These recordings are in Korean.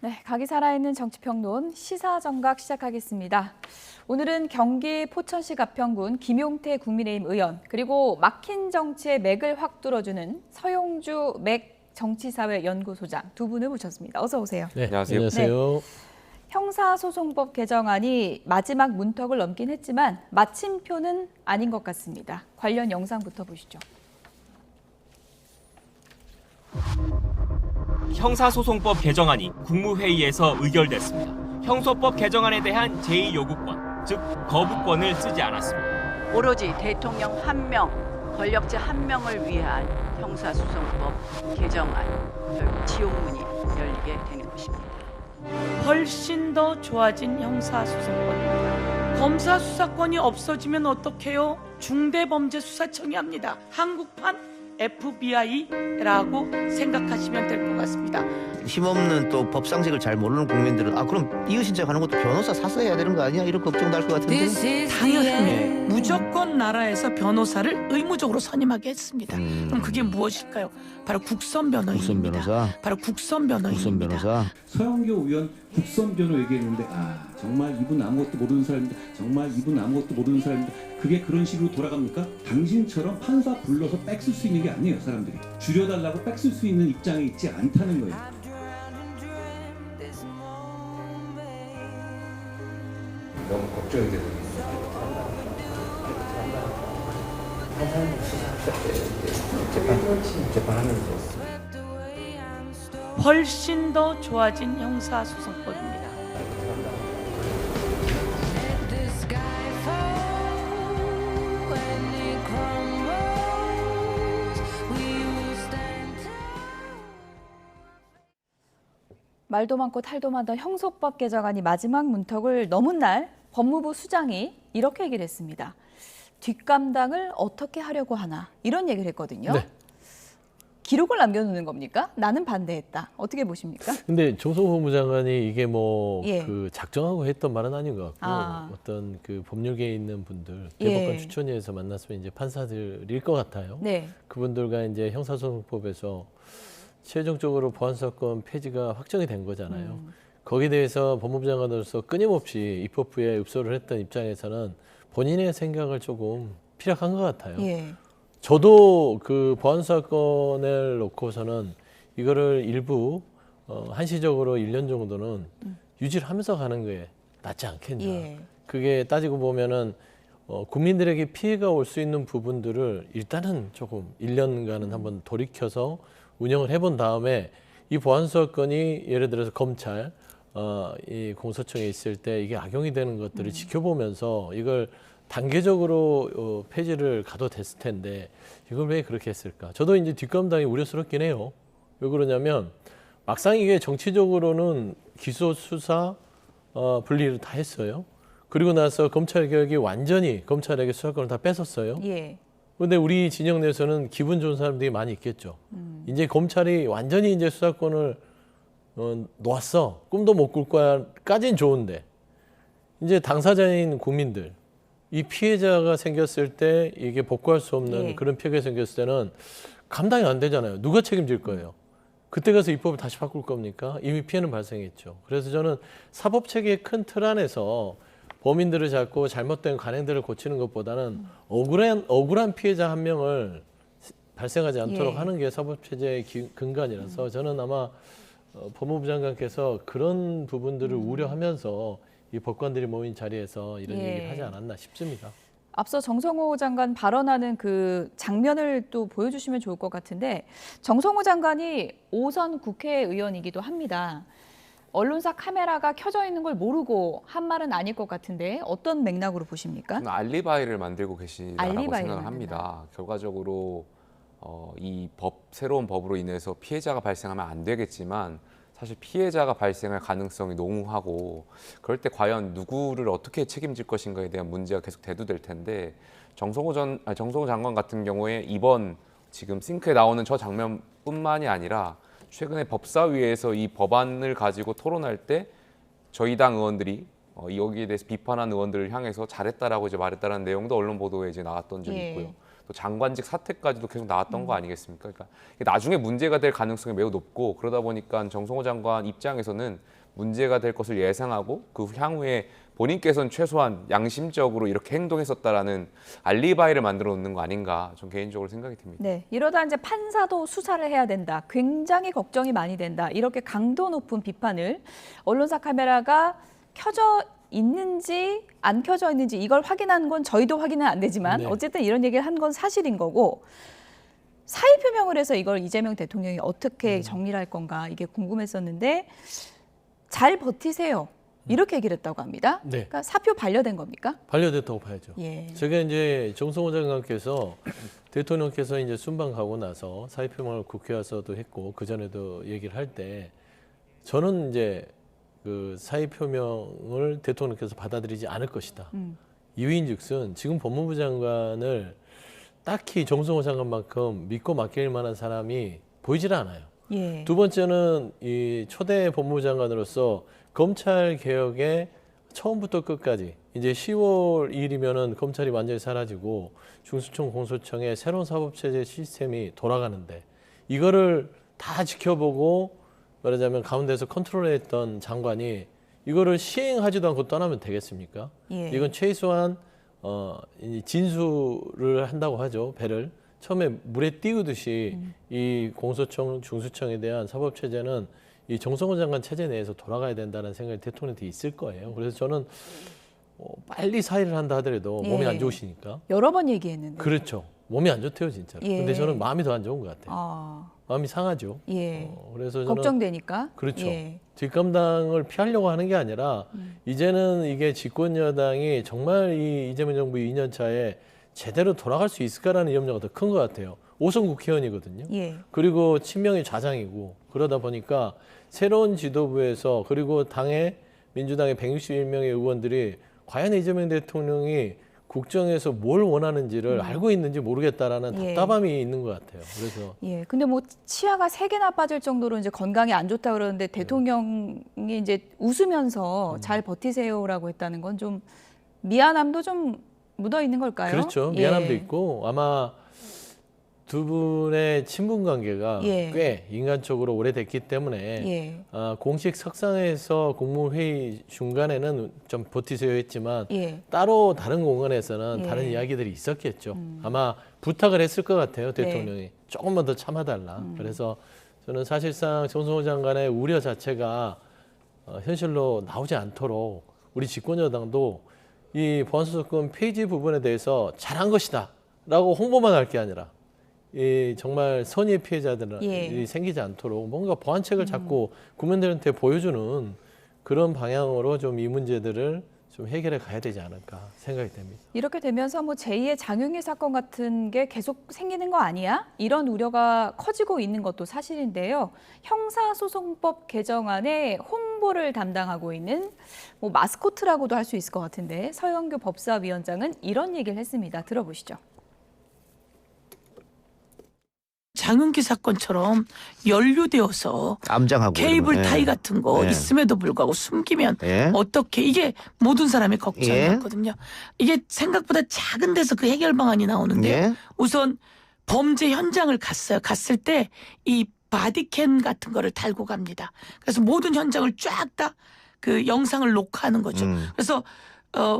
네, 각이 살아있는 정치평론 시사정각 시작하겠습니다. 오늘은 경기 포천시 가평군 김용태 국민의힘 의원 그리고 막힌 정치의 맥을 확 뚫어주는 서용주 맥 정치사회 연구소장 두 분을 모셨습니다. 어서 오세요. 네, 안녕하세요. 안녕하세요. 형사소송법 개정안이 마지막 문턱을 넘긴 했지만 마침표는 아닌 것 같습니다. 관련 영상부터 보시죠. 형사소송법 개정안이 국무회의에서 의결됐습니다. 형소법 개정안에 대한 제2요구권, 즉 거부권을 쓰지 않았습니다. 오로지 대통령 한 명, 권력자 한 명을 위한 형사소송법 개정안, 결국 지옥문이 열리게 되는 것입니다. 훨씬 더 좋아진 형사소송법입니다. 검사 수사권이 없어지면 어떡해요? 중대범죄수사청이 합니다. 한국판 FBI라고 생각하시면 될 것 같습니다. 힘없는 또 법상식을 잘 모르는 국민들은 그럼 이의신청 하는 것도 변호사 사서 해야 되는 거 아니야? 이런 걱정도 할 것 같은데. 당연히 무조건 나라에서 변호사를 의무적으로 선임하게 했습니다. 그럼 그게 무엇일까요? 바로 국선 변호인입니다. 국선 변호사. 바로 국선 변호인입니다. 국선 변호사. 서영교 의원 국선 변호 얘기했는데 정말 이분 아무것도 모르는 사람입니다. 정말 이분 아무것도 모르는 사람입니다. 그게 그런 식으로 돌아갑니까? 당신처럼 판사 불러서 빽쓸 수 있는 게 아니에요. 사람들이 줄여달라고 빽쓸 수 있는 입장에 있지 않다는 거예요. 너무 걱정이 되고 재판하면서 훨씬 더 좋아진 형사소송법입니다. 말도 많고 탈도 많던 형소법 개정안이 마지막 문턱을 넘은 날 법무부 수장이 이렇게 얘기를 했습니다. 뒷감당을 어떻게 하려고 하나 이런 얘기를 했거든요. 네. 기록을 남겨놓는 겁니까? 나는 반대했다. 어떻게 보십니까? 근데 조성호 법무장관이 이게 예. 그 작정하고 했던 말은 아닌 것 같고 어떤 그 법률계에 있는 분들 대법관 예. 추천위에서 만났으면 이제 판사들일 것 같아요. 네. 그분들과 이제 형사소송법에서 최종적으로 보안사건 폐지가 확정이 된 거잖아요. 거기에 대해서 법무부 장관으로서 끊임없이 입법부에 읍소를 했던 입장에서는 본인의 생각을 조금 피력한 것 같아요. 예. 저도 그 보안사건을 놓고서는 이거를 일부 한시적으로 1년 정도는 유지를 하면서 가는 게 낫지 않겠냐. 예. 그게 따지고 보면은 국민들에게 피해가 올 수 있는 부분들을 일단은 조금 1년간은 한번 돌이켜서 운영을 해본 다음에 이 보안사건이 예를 들어서 검찰, 이 공소청에 있을 때 이게 악용이 되는 것들을 지켜보면서 이걸 단계적으로 폐지를 가도 됐을 텐데 이걸 왜 그렇게 했을까? 저도 이제 뒷감당이 우려스럽긴 해요. 왜 그러냐면 막상 이게 정치적으로는 기소, 수사, 분리를 다 했어요. 그리고 나서 검찰 개혁이 완전히 검찰에게 수사권을 다 뺏었어요. 예. 근데 우리 진영 내에서는 기분 좋은 사람들이 많이 있겠죠. 이제 검찰이 완전히 이제 수사권을 놓았어. 꿈도 못 꿀 거야까지는 좋은데 이제 당사자인 국민들, 이 피해자가 생겼을 때 이게 복구할 수 없는 예. 그런 피해가 생겼을 때는 감당이 안 되잖아요. 누가 책임질 거예요? 그때 가서 입법을 다시 바꿀 겁니까? 이미 피해는 발생했죠. 그래서 저는 사법체계의 큰 틀 안에서 범인들을 잡고 잘못된 관행들을 고치는 것보다는 억울한 피해자 한 명을 발생하지 않도록 예. 하는 게 사법체제의 근간이라서 저는 아마 법무부 장관께서 그런 부분들을 우려하면서 이 법관들이 모인 자리에서 이런 예. 얘기를 하지 않았나 싶습니다. 앞서 정성호 장관 발언하는 그 장면을 또 보여주시면 좋을 것 같은데 정성호 장관이 5선 국회의원이기도 합니다. 언론사 카메라가 켜져 있는 걸 모르고 한 말은 아닐 것 같은데 어떤 맥락으로 보십니까? 저는 알리바이를 만들고 계시다라고 알리바이를 생각을 합니다. 결과적으로 이 새로운 법으로 인해서 피해자가 발생하면 안 되겠지만 사실 피해자가 발생할 가능성이 농후하고 그럴 때 과연 누구를 어떻게 책임질 것인가에 대한 문제가 계속 대두될 텐데 정성호 장관 같은 경우에 이번 지금 싱크에 나오는 저 장면뿐만이 아니라 최근에 법사위에서 이 법안을 가지고 토론할 때 저희 당 의원들이 여기에 대해서 비판한 의원들을 향해서 잘했다라고 이제 말했다는 내용도 언론 보도에 이제 나왔던 적이 예. 있고요. 또 장관직 사퇴까지도 계속 나왔던 거 아니겠습니까? 그러니까 이게 나중에 문제가 될 가능성이 매우 높고 그러다 보니까 정성호 장관 입장에서는 문제가 될 것을 예상하고 그 향후에 본인께서는 최소한 양심적으로 이렇게 행동했었다라는 알리바이를 만들어 놓는 거 아닌가 좀 개인적으로 생각이 듭니다. 네, 이러다 이제 판사도 수사를 해야 된다. 굉장히 걱정이 많이 된다. 이렇게 강도 높은 비판을 언론사 카메라가 켜져 있는지 안 켜져 있는지 이걸 확인한 건 저희도 확인은 안 되지만 네. 어쨌든 이런 얘기를 한 건 사실인 거고 사의 표명을 해서 이걸 이재명 대통령이 어떻게 정리를 할 건가 이게 궁금했었는데 잘 버티세요. 이렇게 얘기를 했다고 합니다. 네. 그러니까 사표 반려된 겁니까? 반려됐다고 봐야죠. 예. 제가 이제 정성호 장관께서 대통령께서 이제 순방하고 나서 사의표명을 국회 와서도 했고 그 전에도 얘기를 할 때 저는 이제 그 사의표명을 대통령께서 받아들이지 않을 것이다. 이유인즉슨 지금 법무부 장관을 딱히 정성호 장관만큼 믿고 맡길 만한 사람이 보이질 않아요. 예. 두 번째는 이 초대 법무부 장관으로서 검찰 개혁의 처음부터 끝까지 이제 10월 2일이면은 검찰이 완전히 사라지고 중수청 공소청의 새로운 사법체제 시스템이 돌아가는데 이거를 다 지켜보고 말하자면 가운데서 컨트롤했던 장관이 이거를 시행하지도 않고 떠나면 되겠습니까? 예. 이건 최소한 이 진수를 한다고 하죠. 배를 처음에 물에 띄우듯이 이 공소청, 중수청에 대한 사법체제는 이 정성호 장관 체제 내에서 돌아가야 된다는 생각이 대통령한테 있을 거예요. 그래서 저는 빨리 사의를 한다 하더라도 몸이 예. 안 좋으시니까. 여러 번 얘기했는데. 그렇죠. 몸이 안 좋대요, 진짜로. 예. 근데 저는 마음이 더 안 좋은 것 같아요. 아, 마음이 상하죠. 예. 그래서 저는 걱정되니까. 그렇죠. 예. 뒷감당을 피하려고 하는 게 아니라 이제는 이게 집권 여당이 정말 이 이재명 정부 2년 차에 제대로 돌아갈 수 있을까라는 염려가 더 큰 것 같아요. 5선 국회의원이거든요. 예. 그리고 친명이 좌장이고 그러다 보니까 새로운 지도부에서 그리고 당의 민주당의 161명의 의원들이 과연 이재명 대통령이 국정에서 뭘 원하는지를 알고 있는지 모르겠다라는 예. 답답함이 있는 것 같아요. 그래서 예. 근데 뭐 치아가 3개나 빠질 정도로 이제 건강이 안 좋다 그러는데 대통령이 이제 웃으면서 잘 버티세요라고 했다는 건 좀 미안함도 좀 묻어 있는 걸까요? 그렇죠. 미안함도 예. 있고 아마 두 분의 친분 관계가 예. 꽤 인간적으로 오래됐기 때문에 예. 공식 석상에서 국무회의 중간에는 좀 버티세요 했지만 예. 따로 다른 공간에서는 예. 다른 이야기들이 있었겠죠. 아마 부탁을 했을 것 같아요. 대통령이. 네. 조금만 더 참아달라. 그래서 저는 사실상 정성호 장관의 우려 자체가 현실로 나오지 않도록 우리 집권여당도 이 보안수사권 폐지 부분에 대해서 잘한 것이다 라고 홍보만 할 게 아니라 이 정말 선의의 피해자들이 예. 생기지 않도록 뭔가 보완책을 자꾸 국민들한테 보여주는 그런 방향으로 좀 이 문제들을 좀 해결해 가야 되지 않을까 생각이 됩니다. 이렇게 되면서 뭐 제2의 장윤희 사건 같은 게 계속 생기는 거 아니야? 이런 우려가 커지고 있는 것도 사실인데요. 형사소송법 개정안의 홍보를 담당하고 있는 뭐 마스코트라고도 할 수 있을 것 같은데 서영교 법사위원장은 이런 얘기를 했습니다. 들어보시죠. 장윤기 사건처럼 연루되어서 암장하고 케이블 이러면, 예. 타이 같은 거 예. 있음에도 불구하고 숨기면 예. 어떻게 이게 모든 사람의 걱정이 예. 같거든요. 이게 생각보다 작은 데서 그 해결 방안이 나오는데 예. 우선 범죄 현장을 갔어요. 갔을 때 이 바디캠 같은 거를 달고 갑니다. 그래서 모든 현장을 쫙 다 그 영상을 녹화하는 거죠. 그래서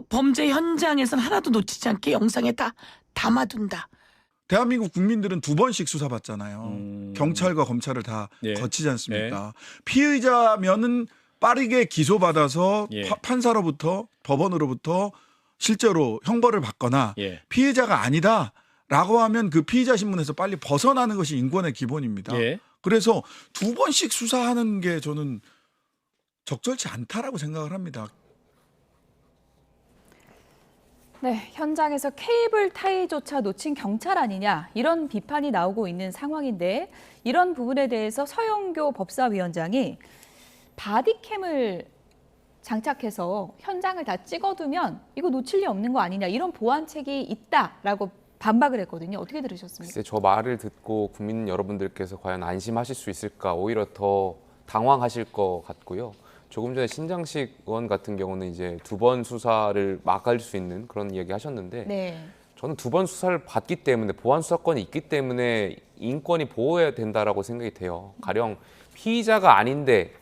범죄 현장에서는 하나도 놓치지 않게 영상에 다 담아둔다. 대한민국 국민들은 2번씩 수사받잖아요. 경찰과 검찰을 다 예. 거치지 않습니까? 피의자면은 빠르게 기소받아서 예. 판사로부터 법원으로부터 실제로 형벌을 받거나 예. 피해자가 아니다라고 하면 그 피의자 신문에서 빨리 벗어나는 것이 인권의 기본입니다. 예. 그래서 2번씩 수사하는 게 저는 적절치 않다라고 생각을 합니다. 네, 현장에서 케이블 타이조차 놓친 경찰 아니냐 이런 비판이 나오고 있는 상황인데 이런 부분에 대해서 서영교 법사위원장이 바디캠을 장착해서 현장을 다 찍어두면 이거 놓칠 리 없는 거 아니냐 이런 보완책이 있다라고 반박을 했거든요. 어떻게 들으셨습니까? 글쎄 저 말을 듣고 국민 여러분들께서 과연 안심하실 수 있을까 오히려 더 당황하실 것 같고요. 조금 전에 신장식 의원 같은 경우는 이제 2번 수사를 막을 수 있는 그런 이야기 하셨는데 네. 저는 2번 수사를 받기 때문에 보안 수사권이 있기 때문에 인권이 보호해야 된다라고 생각이 돼요. 가령 피의자가 아닌데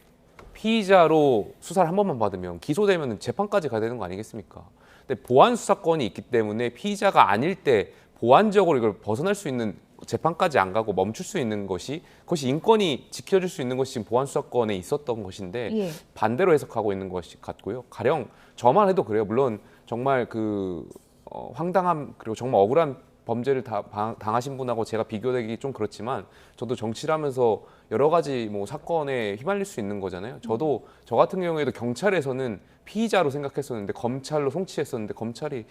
피의자로 수사를 한 번만 받으면 기소되면 재판까지 가야 되는 거 아니겠습니까? 근데 보안 수사권이 있기 때문에 피의자가 아닐 때 보안적으로 이걸 벗어날 수 있는 재판까지 안 가고 멈출 수 있는 그것이 인권이 지켜줄 수 있는 것이 지금 보안 수사권에 있었던 것인데 예. 반대로 해석하고 있는 것이 같고요. 가령 저만 해도 그래요. 물론 정말 황당함 그리고 정말 억울한 범죄를 당하신 분하고 제가 비교되기 좀 그렇지만 저도 정치를 하면서 여러 가지 사건에 휘말릴 수 있는 거잖아요. 저 같은 경우에도 경찰에서는 피의자로 생각했었는데 검찰로 송치했었는데 검찰이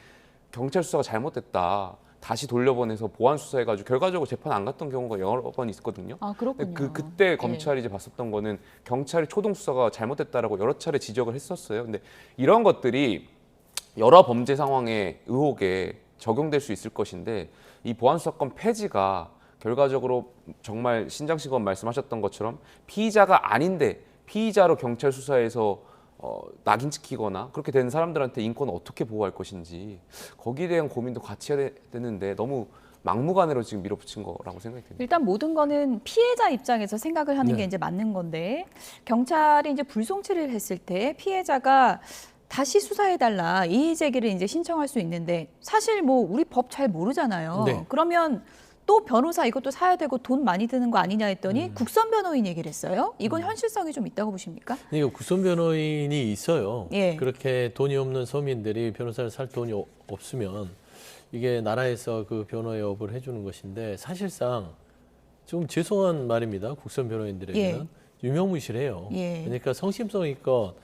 경찰 수사가 잘못됐다. 다시 돌려보내서 보안 수사해가지고 결과적으로 재판 안 갔던 경우가 여러 번 있었거든요. 아, 그렇군요. 그때 검찰이 이제 봤었던 거는 경찰이 초동 수사가 잘못됐다라고 여러 차례 지적을 했었어요. 근데 이런 것들이 여러 범죄 상황의 의혹에 적용될 수 있을 것인데 이 보안 수사권 폐지가 결과적으로 정말 신장식원 말씀하셨던 것처럼 피의자가 아닌데 피의자로 경찰 수사에서 낙인 찍히거나 그렇게 된 사람들한테 인권을 어떻게 보호할 것인지 거기에 대한 고민도 같이 해야 되는데 너무 막무가내로 지금 밀어붙인 거라고 생각이 듭니다. 일단 모든 거는 피해자 입장에서 생각을 하는 게 이제 맞는 건데 경찰이 이제 불송치를 했을 때 피해자가 다시 수사해달라 이의 제기를 이제 신청할 수 있는데 사실 우리 법 잘 모르잖아요. 네. 그러면 또 변호사 이것도 사야 되고 돈 많이 드는 거 아니냐 했더니 국선 변호인 얘기를 했어요. 이건 현실성이 좀 있다고 보십니까? 이거 국선 변호인이 있어요. 예. 그렇게 돈이 없는 서민들이 변호사를 살 돈이 없으면 이게 나라에서 그 변호협을 해주는 것인데 사실상 좀 죄송한 말입니다. 국선 변호인들에게는 유명무실해요. 예. 그러니까 성심성의껏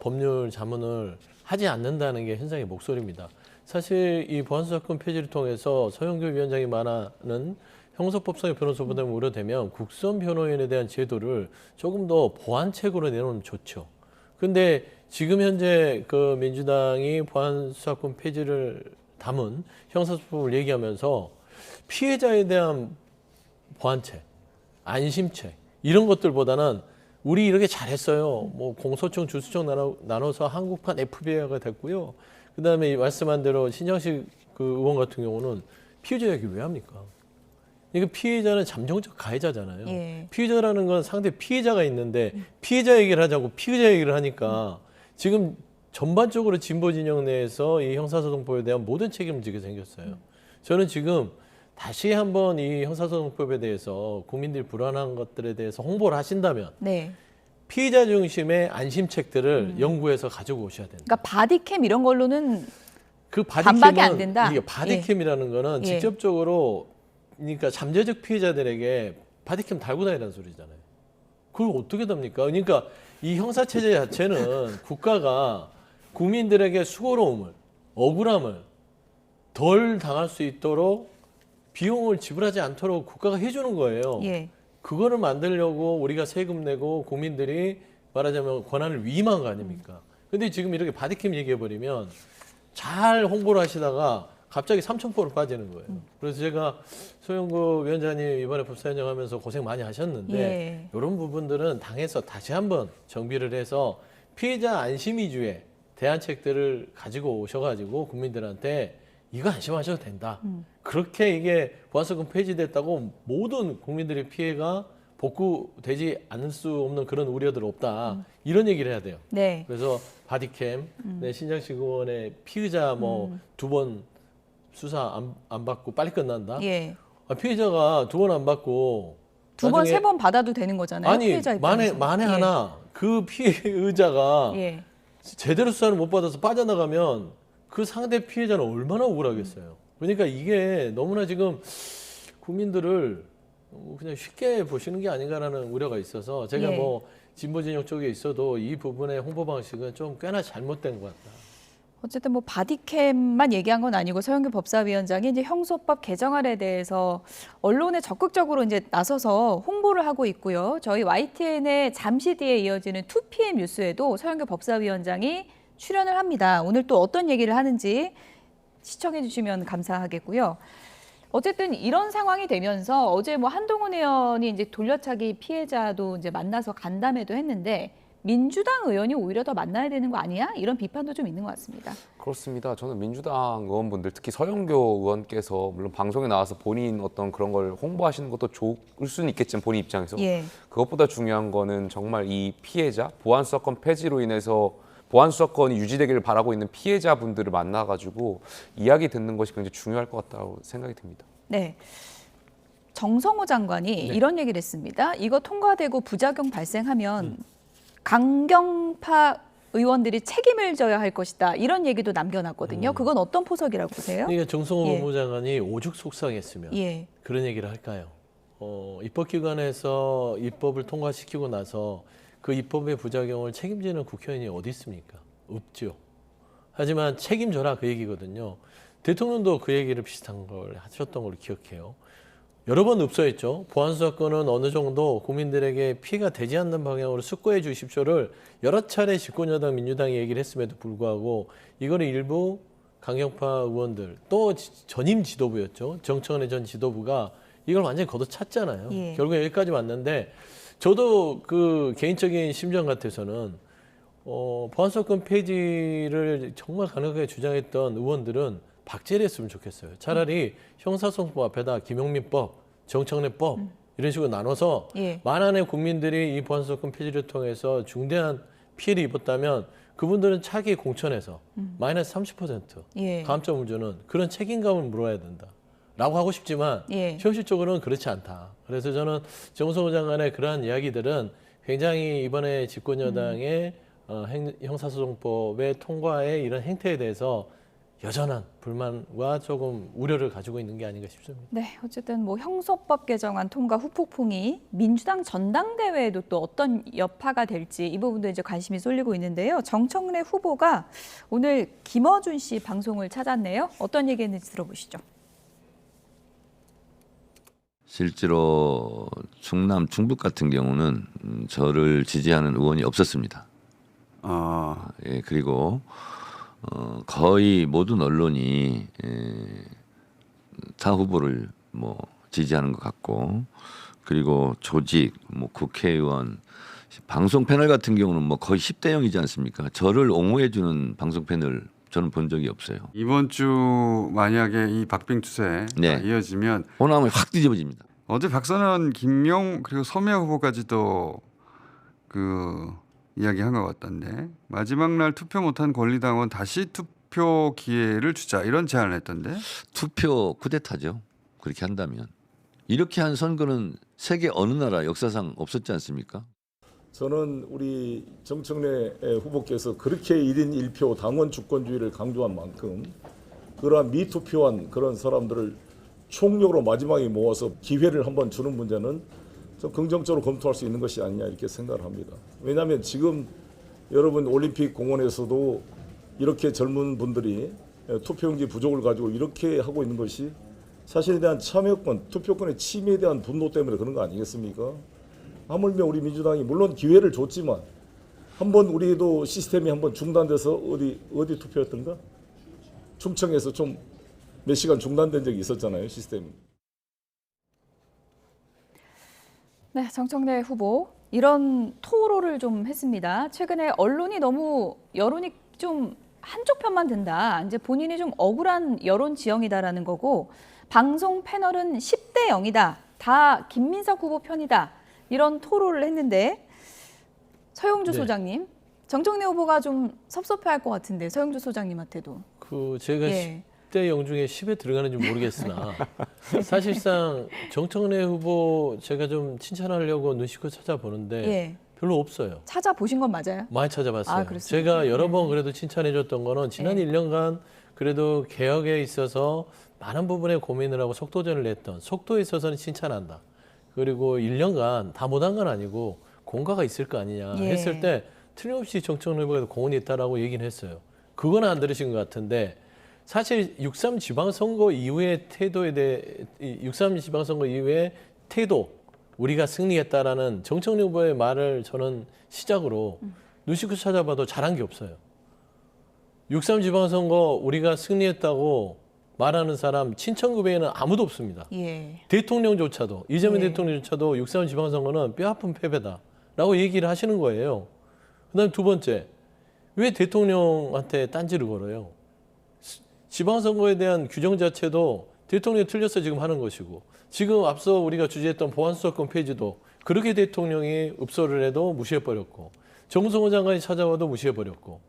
법률 자문을 하지 않는다는 게 현장의 목소리입니다. 사실 이 보안수사권 폐지를 통해서 서영교 위원장이 말하는 형사법상의 변호사 부담이 우려되면 국선 변호인에 대한 제도를 조금 더 보완책으로 내놓으면 좋죠. 근데 지금 현재 그 민주당이 보안수사권 폐지를 담은 형사소송을 얘기하면서 피해자에 대한 보완책, 안심책 이런 것들보다는 우리 이렇게 잘했어요. 공소청, 주소청 나눠서 한국판 FBI가 됐고요. 그다음에 말씀한 대로 신장식 의원 같은 경우는 피해자 얘기 왜 합니까? 이거 피해자는 잠정적 가해자잖아요. 예. 피해자라는 건 상대 피해자가 있는데 피해자 얘기를 하자고 피의자 얘기를 하니까 지금 전반적으로 진보 진영 내에서 이 형사소송법에 대한 모든 책임을 지게 생겼어요. 저는 지금 다시 한번 이 형사소송법에 대해서 국민들이 불안한 것들에 대해서 홍보를 하신다면 네. 피의자 중심의 안심책들을 연구해서 가지고 오셔야 된다. 그러니까 바디캠 이런 걸로는 그 반박이 안 된다? 이게 바디캠이라는 거는 예. 직접적으로 그러니까 잠재적 피해자들에게 바디캠 달고 다니라는 소리잖아요. 그걸 어떻게 답니까? 그러니까 이 형사체제 자체는 국가가 국민들에게 수고로움을, 억울함을 덜 당할 수 있도록 비용을 지불하지 않도록 국가가 해주는 거예요. 예. 그거를 만들려고 우리가 세금 내고 국민들이 말하자면 권한을 위임한 거 아닙니까? 근데 지금 이렇게 바디캠 얘기해버리면 잘 홍보를 하시다가 갑자기 3,000%로 빠지는 거예요. 그래서 제가 소영구 위원장님 이번에 법사위원장 하면서 고생 많이 하셨는데 예. 이런 부분들은 당에서 다시 한번 정비를 해서 피해자 안심 위주의 대안책들을 가지고 오셔가지고 국민들한테 이거 안심하셔도 된다. 그렇게 이게 보안수사권 폐지됐다고 모든 국민들의 피해가 복구되지 않을 수 없는 그런 우려들 없다. 이런 얘기를 해야 돼요. 네. 그래서 바디캠, 네, 신장식 의원의 피의자 2번 수사 안 받고 빨리 끝난다. 예. 피해자가 2번 안 받고 2번, 나중에 3번 받아도 되는 거잖아요. 아니 피해자 입장에서. 만에 예. 하나 그 피해자가 예. 제대로 수사를 못 받아서 빠져나가면 그 상대 피해자는 얼마나 억울하겠어요. 그러니까 이게 너무나 지금 국민들을 그냥 쉽게 보시는 게 아닌가라는 우려가 있어서 제가 예. 진보 진영 쪽에 있어도 이 부분의 홍보 방식은 좀 꽤나 잘못된 것 같다. 어쨌든 바디캠만 얘기한 건 아니고 서영교 법사위원장이 이제 형소법 개정안에 대해서 언론에 적극적으로 이제 나서서 홍보를 하고 있고요. 저희 YTN의 잠시 뒤에 이어지는 2PM 뉴스에도 서영교 법사위원장이 출연을 합니다. 오늘 또 어떤 얘기를 하는지 시청해 주시면 감사하겠고요. 어쨌든 이런 상황이 되면서 어제 한동훈 의원이 이제 돌려차기 피해자도 이제 만나서 간담회도 했는데 민주당 의원이 오히려 더 만나야 되는 거 아니야? 이런 비판도 좀 있는 것 같습니다. 그렇습니다. 저는 민주당 의원분들, 특히 서영교 의원께서 물론 방송에 나와서 본인 어떤 그런 걸 홍보하시는 것도 좋을 수는 있겠지만 본인 입장에서 예. 그것보다 중요한 거는 정말 이 피해자, 보안수사권 폐지로 인해서 보안수사권이 유지되기를 바라고 있는 피해자분들을 만나가지고 이야기 듣는 것이 굉장히 중요할 것 같다고 생각이 듭니다. 네. 정성호 장관이 이런 얘기를 했습니다. 이거 통과되고 부작용 발생하면 강경파 의원들이 책임을 져야 할 것이다. 이런 얘기도 남겨놨거든요. 그건 어떤 포석이라고 보세요? 그러니까 정성호 예. 법무장관이 오죽 속상했으면 예. 그런 얘기를 할까요? 입법기관에서 입법을 통과시키고 나서 그 입법의 부작용을 책임지는 국회의원이 어디 있습니까? 없죠. 하지만 책임져라 그 얘기거든요. 대통령도 그 얘기를 비슷한 걸 하셨던 걸로 기억해요. 여러 번 읍소했죠. 보안수사권은 어느 정도 국민들에게 피해가 되지 않는 방향으로 숙고해 주십시오를 여러 차례 집권여당 민주당이 얘기를 했음에도 불구하고 이거를 일부 강경파 의원들 또 전임 지도부였죠. 정청래 전 지도부가 이걸 완전히 걷어찼잖아요. 예. 결국 여기까지 왔는데 저도 그 개인적인 심정 같아서는 보안수사권 폐지를 정말 강력하게 주장했던 의원들은 박제를 했으면 좋겠어요. 차라리 형사소송법 앞에다 김용민법, 정청래법 이런 식으로 나눠서 예. 만한의 국민들이 이 보안수사권 폐지를 통해서 중대한 피해를 입었다면 그분들은 차기 공천에서 마이너스 30% 예. 감점을 주는 그런 책임감을 물어야 된다. 라고 하고 싶지만 예. 현실적으로는 그렇지 않다. 그래서 저는 정성호 장관의 그러한 이야기들은 굉장히 이번에 집권여당의 형사소송법의 통과의 이런 행태에 대해서 여전한 불만과 조금 우려를 가지고 있는 게 아닌가 싶습니다. 네, 어쨌든 뭐 형소법 개정안 통과 후폭풍이 민주당 전당대회에도 또 어떤 여파가 될지 이 부분도 이제 관심이 쏠리고 있는데요. 정청래 후보가 오늘 김어준 씨 방송을 찾았네요. 어떤 얘기했는지 들어보시죠. 실제로 충남 충북 같은 경우는 저를 지지하는 의원이 없었습니다. 예, 그리고 거의 모든 언론이 타 후보를 뭐 지지하는 것 같고, 그리고 조직, 뭐 국회의원, 방송 패널 같은 경우는 뭐 거의 10대 0이지 않습니까? 저를 옹호해주는 방송 패널 저는 본 적이 없어요. 이번 주 만약에 이 박빙 추세가 네. 이어지면 호남이 확 뒤집어집니다. 어제 박선원, 김용 그리고 서미아 후보까지도 그 이야기한 것 같던데 마지막 날 투표 못한 권리당원 다시 투표 기회를 주자 이런 제안을 했던데. 투표 쿠데타죠. 그렇게 한다면. 이렇게 한 선거는 세계 어느 나라 역사상 없었지 않습니까? 저는 우리 정청래 후보께서 그렇게 1인 1표 당원 주권주의를 강조한 만큼 그러한 미투표한 그런 사람들을 총력으로 마지막에 모아서 기회를 한번 주는 문제는 좀 긍정적으로 검토할 수 있는 것이 아니냐 이렇게 생각을 합니다. 왜냐하면 지금 여러분 올림픽 공원에서도 이렇게 젊은 분들이 투표용지 부족을 가지고 이렇게 하고 있는 것이 사실에 대한 참여권, 투표권의 침해에 대한 분노 때문에 그런 거 아니겠습니까? 하물며 우리 민주당이 물론 기회를 줬지만 한번 우리도 시스템이 한번 중단돼서 어디 투표였던가? 충청에서 좀 몇 시간 중단된 적이 있었잖아요, 시스템이. 네, 정청래 후보 이런 토로를 좀 했습니다. 최근에 언론이 너무 여론이 좀 한쪽 편만 든다. 이제 본인이 좀 억울한 여론 지형이다라는 거고 방송 패널은 10대 0이다. 다 김민석 후보 편이다. 이런 토로를 했는데 서영주 네. 소장님, 정청래 후보가 좀 섭섭해할 것 같은데 서영주 소장님한테도. 제가 예. 10대 0 중에 10에 들어가는지 모르겠으나 사실상 정청래 후보 제가 좀 칭찬하려고 눈시껏 찾아보는데 예. 별로 없어요. 찾아보신 건 맞아요? 많이 찾아봤어요. 그렇습니까? 제가 여러 번 그래도 칭찬해줬던 거는 지난 네. 1년간 그래도 개혁에 있어서 많은 부분에 고민을 하고 속도전을 냈던 속도에 있어서는 칭찬한다. 그리고 1년간 다 못한 건 아니고 공과가 있을 거 아니냐 예. 했을 때 틀림없이 정청래 후보에도 공헌이 있다라고 얘기는 했어요. 그건 안 들으신 것 같은데 사실 6.3 지방선거 이후의 태도에 대해 6.3 지방선거 이후의 태도 우리가 승리했다라는 정청래 후보의 말을 저는 시작으로 눈시껏 찾아봐도 잘한 게 없어요. 6.3 지방선거 우리가 승리했다고 말하는 사람 친천구배에는 아무도 없습니다. 예. 대통령조차도 이재명 예. 대통령조차도 6.3 지방선거는 뼈아픈 패배다라고 얘기를 하시는 거예요. 그다음에 두 번째, 왜 대통령한테 딴지를 걸어요? 지방선거에 대한 규정 자체도 대통령이 틀려서 지금 하는 것이고, 지금 앞서 우리가 주재했던 보안수사권 폐지도 그렇게 대통령이 읍소를 해도 무시해버렸고, 정성호 장관이 찾아와도 무시해버렸고,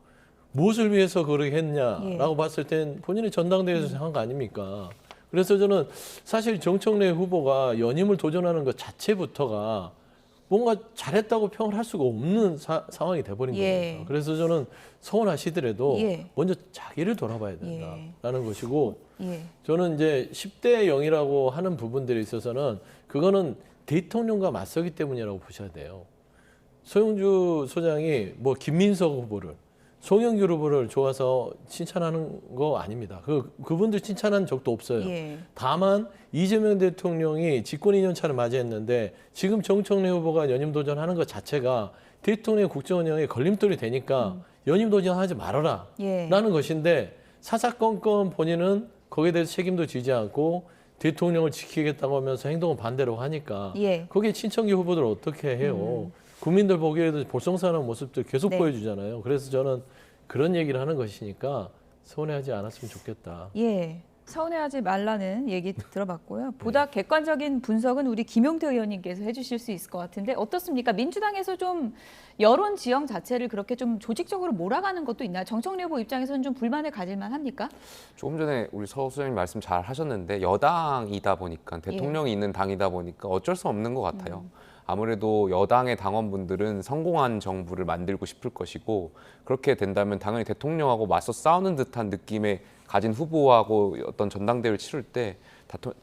무엇을 위해서 그렇게 했냐라고 봤을 땐 본인이 전당대회에서 한 거 아닙니까? 그래서 저는 사실 정청래 후보가 연임을 도전하는 것 자체부터가 뭔가 잘했다고 평을 할 수가 없는 상황이 돼버린 겁니다. 그래서 저는 서운하시더라도 먼저 자기를 돌아봐야 된다라는 것이고, 저는 이제 10대 0이라고 하는 부분들에 있어서는 그거는 대통령과 맞서기 때문이라고 보셔야 돼요. 소영주 소장이 뭐 김민석 후보를, 송영길 후보를 좋아서 칭찬하는 거 아닙니다. 그분들 칭찬한 적도 없어요. 다만 이재명 대통령이 집권 2년 차를 맞이했는데 지금 정청래 후보가 연임 도전하는 것 자체가 대통령의 국정 운영에 걸림돌이 되니까 연임 도전하지 말아라 라는 것인데, 사사건건 본인은 거기에 대해서 책임도 지지 않고 대통령을 지키겠다고 하면서 행동은 반대로 하니까 거기에 친청기 후보들 어떻게 해요? 국민들 보기에도 볼썽사는 모습들 계속 보여주잖아요. 그래서 저는 그런 얘기를 하는 것이니까 서운해하지 않았으면 좋겠다. 서운해하지 말라는 얘기 들어봤고요. 보다 객관적인 분석은 우리 김용태 의원님께서 해주실 수 있을 것 같은데 어떻습니까? 민주당에서 좀 여론 지형 자체를 그렇게 좀 조직적으로 몰아가는 것도 있나요? 정청래 후보 입장에서는 좀 불만을 가질만 합니까? 조금 전에 우리 서 소장님 말씀 잘 하셨는데, 여당이다 보니까, 대통령이 있는 당이다 보니까 어쩔 수 없는 것 같아요. 아무래도 여당의 당원분들은 성공한 정부를 만들고 싶을 것이고, 그렇게 된다면 당연히 대통령하고 맞서 싸우는 듯한 느낌의 가진 후보하고 어떤 전당대회를 치를 때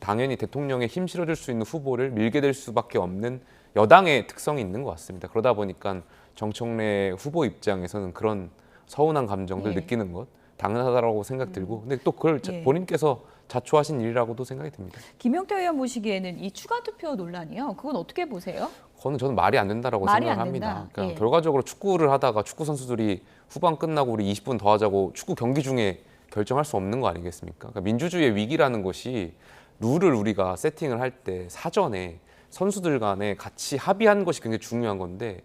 당연히 대통령에 힘 실어줄 수 있는 후보를 밀게 될 수밖에 없는 여당의 특성이 있는 것 같습니다. 그러다 보니까 정청래 후보 입장에서는 그런 서운한 감정들 느끼는 것 당연하다고 생각 들고, 근데 또 그걸 본인께서 자초하신 일이라고도 생각이 듭니다. 김용태 의원 보시기에는 이 추가 투표 논란이요, 그건 어떻게 보세요? 저는 말이 안 된다라고 생각을 합니다. 그러니까 결과적으로 축구를 하다가 축구 선수들이 후반 끝나고 우리 20분 더 하자고 축구 경기 중에 결정할 수 없는 거 아니겠습니까? 그러니까 민주주의의 위기라는 것이 룰을 우리가 세팅을 할 때 사전에 선수들 간에 같이 합의한 것이 굉장히 중요한 건데,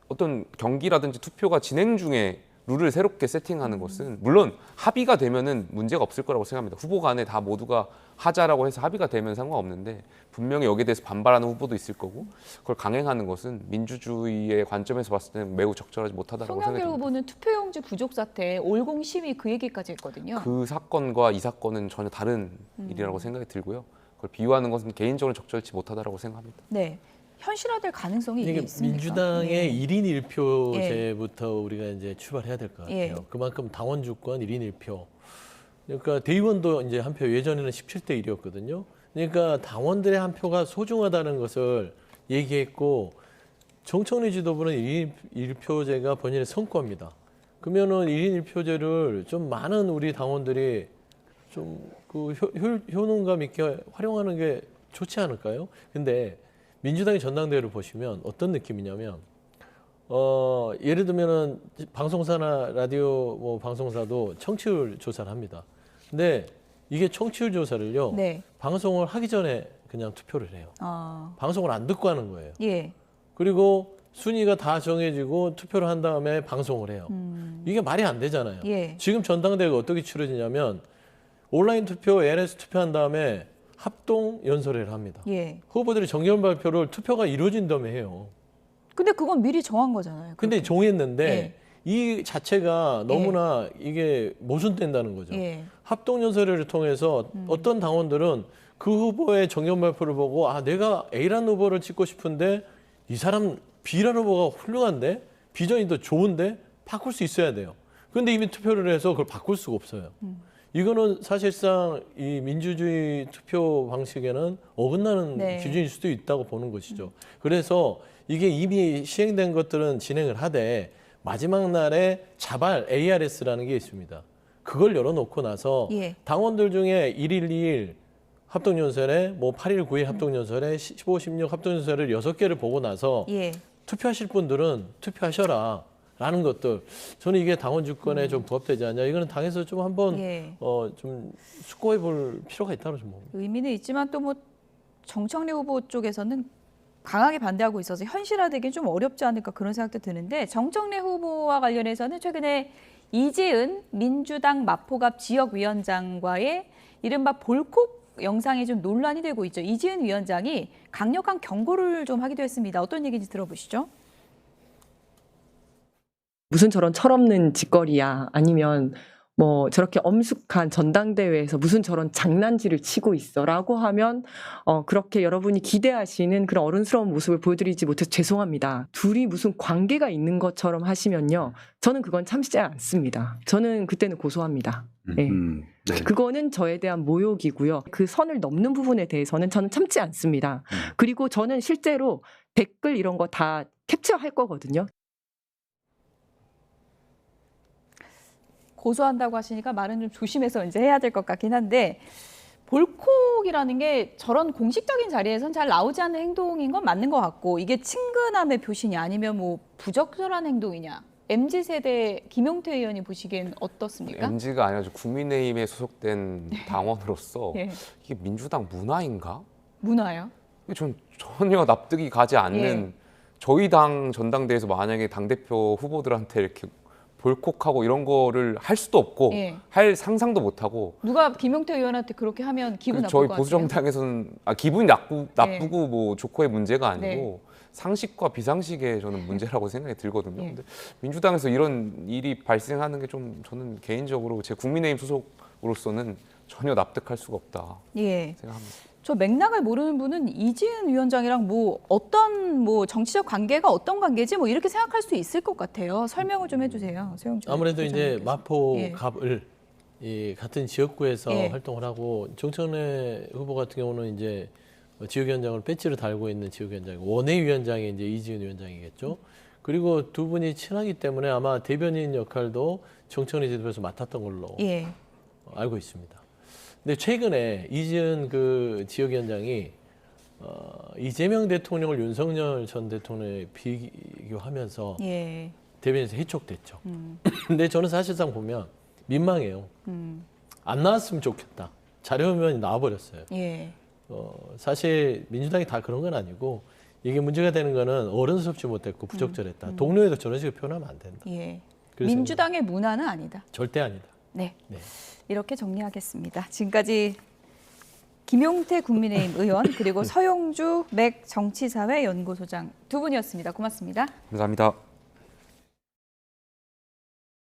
어떤 경기라든지 투표가 진행 중에 룰을 새롭게 세팅하는 것은 물론 합의가 되면은 문제가 없을 거라고 생각합니다. 후보 간에 다 모두가 하자라고 해서 합의가 되면 상관없는데, 분명히 여기에 대해서 반발하는 후보도 있을 거고, 그걸 강행하는 것은 민주주의의 관점에서 봤을 때는 매우 적절하지 못하다라고 생각합니다. 송영길 후보는 투표용지 부족 사태, 올공 시위 그 얘기까지 했거든요. 그 사건과 이 사건은 전혀 다른 일이라고 생각이 들고요. 그걸 비유하는 것은 개인적으로 적절치 못하다라고 생각합니다. 네. 현실화될 가능성이 이게 있습니까? 민주당의 1인 1표제부터 우리가 이제 출발해야 될 것 같아요. 그만큼 당원 주권 1인 1표. 그러니까 대의원도 이제 한 표, 예전에는 17대 1이었거든요. 그러니까 당원들의 한 표가 소중하다는 것을 얘기했고, 정청래 지도부는 1인 1표제가 본인의 성과입니다. 그러면은 1인 1표제를 좀 많은 우리 당원들이 좀 그 효능감 있게 활용하는 게 좋지 않을까요? 근데 민주당의 전당대회를 보시면 어떤 느낌이냐면, 예를 들면은 방송사나 라디오 뭐 방송사도 청취율 조사를 합니다. 근데 이게 청취율 조사를요, 방송을 하기 전에 그냥 투표를 해요. 방송을 안 듣고 하는 거예요. 그리고 순위가 다 정해지고 투표를 한 다음에 방송을 해요. 이게 말이 안 되잖아요. 지금 전당대회가 어떻게 치러지냐면, 온라인 투표, NS 투표한 다음에 합동 연설회를 합니다. 후보들이 정견 발표를 투표가 이루어진 다음에 해요. 근데 그건 미리 정한 거잖아요. 근데 정했는데 이 자체가 너무나 이게 모순된다는 거죠. 합동 연설회를 통해서 어떤 당원들은 그 후보의 정견 발표를 보고, 아, 내가 A라는 후보를 찍고 싶은데 이 사람 B라는 후보가 훌륭한데, 비전이 더 좋은데 바꿀 수 있어야 돼요. 근데 이미 투표를 해서 그걸 바꿀 수가 없어요. 이거는 사실상 이 민주주의 투표 방식에는 어긋나는 기준일 수도 있다고 보는 것이죠. 그래서 이게 이미 시행된 것들은 진행을 하되, 마지막 날에 자발 ARS라는 게 있습니다. 그걸 열어놓고 나서 당원들 중에 1일, 2일 합동연설에, 뭐 8일, 9일 합동연설에, 15, 16 합동연설을 6개를 보고 나서 투표하실 분들은 투표하셔라 라는 것들, 저는 이게 당원 주권에 좀 부합되지 않냐, 이거는 당에서 좀 한번 좀 숙고해 볼 필요가 있다고 좀 봅니다. 의미는 있지만 또 뭐 정청래 후보 쪽에서는 강하게 반대하고 있어서 현실화되긴 좀 어렵지 않을까 그런 생각도 드는데 정청래 후보와 관련해서는 최근에 이지은 민주당 마포갑 지역위원장과의 이른바 볼콕 영상이 좀 논란이 되고 있죠. 이지은 위원장이 강력한 경고를 좀 하기도 했습니다. 어떤 얘기인지 들어보시죠. 무슨 저런 철없는 짓거리야. 아니면 뭐 저렇게 엄숙한 전당대회에서 무슨 저런 장난질을 치고 있어라고 하면 그렇게 여러분이 기대하시는 그런 어른스러운 모습을 보여드리지 못해서 죄송합니다. 둘이 무슨 관계가 있는 것처럼 하시면요. 저는 그건 참지 않습니다. 저는 그때는 고소합니다. 네. 그거는 저에 대한 모욕이고요. 그 선을 넘는 부분에 대해서는 저는 참지 않습니다. 그리고 저는 실제로 댓글 이런 거 다 캡처할 거거든요. 고소한다고 하시니까 말은 좀 조심해서 이제 해야 될 것 같긴 한데 볼콕이라는 게 저런 공식적인 자리에선 잘 나오지 않는 행동인 건 맞는 것 같고 이게 친근함의 표시냐 아니면 뭐 부적절한 행동이냐 MZ세대 김용태 의원이 보시기엔 어떻습니까? MZ가 아니라 국민의힘에 소속된 당원으로서 예. 이게 민주당 문화인가? 문화요? 전 전혀 납득이 가지 않는 예. 저희 당 전당대회에서 만약에 당대표 후보들한테 이렇게 볼콕하고 이런 거를 할 수도 없고 예. 할 상상도 못하고 누가 김용태 의원한테 그렇게 하면 기분 나쁠 저희 것 보수 같아요? 정당에서는 기분이 나쁘고 뭐 좋고의 문제가 아니고 네. 상식과 비상식의 저는 문제라고 생각이 들거든요. 예. 근데 민주당에서 이런 일이 발생하는 게 좀 저는 개인적으로 제 국민의힘 소속으로서는 전혀 납득할 수가 없다 예. 생각합니다. 저 맥락을 모르는 분은 이지은 위원장이랑 뭐 어떤 뭐 정치적 관계가 어떤 관계지 뭐 이렇게 생각할 수 있을 것 같아요. 설명을 좀 해주세요. 소영주 아무래도 이제 부장님께서. 마포갑을 이 같은 지역구에서 예. 활동을 하고 정청래 후보 같은 경우는 이제 지역위원장을 배지로 달고 있는 지역위원장이고 원외위원장이 이제 이지은 위원장이겠죠. 그리고 두 분이 친하기 때문에 아마 대변인 역할도 정청래 지도부에서 맡았던 걸로 예. 알고 있습니다. 근데 최근에 이지은 그 지역위원장이 이재명 대통령을 윤석열 전 대통령에 비교하면서 예. 대변인에서 해촉됐죠. 근데 저는 사실상 보면 민망해요. 안 나왔으면 좋겠다. 자료화면이 나와버렸어요. 예. 사실 민주당이 다 그런 건 아니고 이게 문제가 되는 거는 어른스럽지 못했고 부적절했다. 동료에도 저런 식으로 표현하면 안 된다. 예. 그래서 민주당의 문화는 아니다. 절대 아니다. 네. 네. 이렇게 정리하겠습니다. 지금까지 김용태 국민의힘 의원 그리고 서용주 맥 정치사회 연구소장 두 분이었습니다. 고맙습니다. 감사합니다.